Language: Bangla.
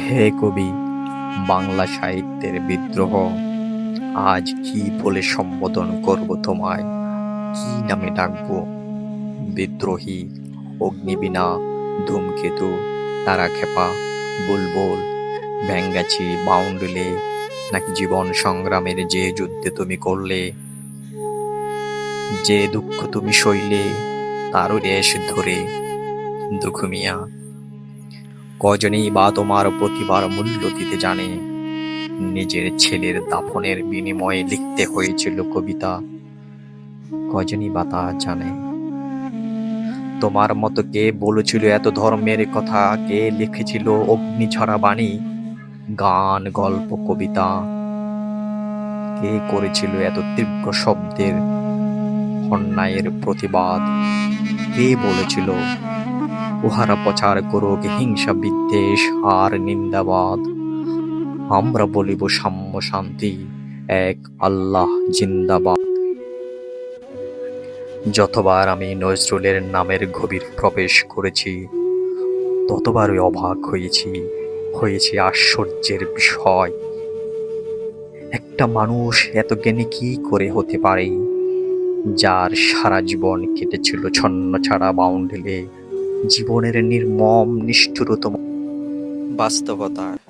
হে কবি, বাংলা সাহিত্যের বিদ্রোহ, আজ কি বলে সম্বোধন করব তোমায়? কি নামে ডাকবো? বিদ্রোহী, অগ্নিবীণা, ধূমকেতু, তারাখ্যাপা, বুলবুল, ভ্যাংগাচি, বাউন্ডুলে, নাকি জীবন সংগ্রামের যে যুদ্ধে তুমি করলে, যে দুঃখ তুমি সইলে, তারও রেশ ধরে দুঃখ মিয়া। কজনেই বা তোমার প্রতিভার মূল্য দিতে জানে? নিজের ছেলের দাফনের বিনিময়ে লিখতে হয়েছিল কবিতা, কজনই বা তা জানে? তোমার মতো কে বলেছিল এত ধর্মের কথা? কে লিখেছিল অগ্নিঝরা বাণী, গান, গল্প, কবিতা? কে করেছিল এত তীব্র শব্দের অন্যায়ের প্রতিবাদ? কে বলেছিল উহারা প্রচার করুক হিংসা, বিদ্বেষ আর নিন্দাবাদ? আমরা বলিব সাম্য, শান্তি, এক আল্লাহ জিন্দাবাদ। যতবার আমি নজরুলের নামের গভীর প্রবেশ করেছি, ততবারই অবাক হয়েছি আশ্চর্যের বিষয়। একটা মানুষ এত জ্ঞানী কি করে হতে পারে, যার সারা জীবন কেটেছিল ছন্নছাড়া বাউন্ডুলে, জীবনের নির্মম নিষ্ঠুরতম বাস্তবতায়।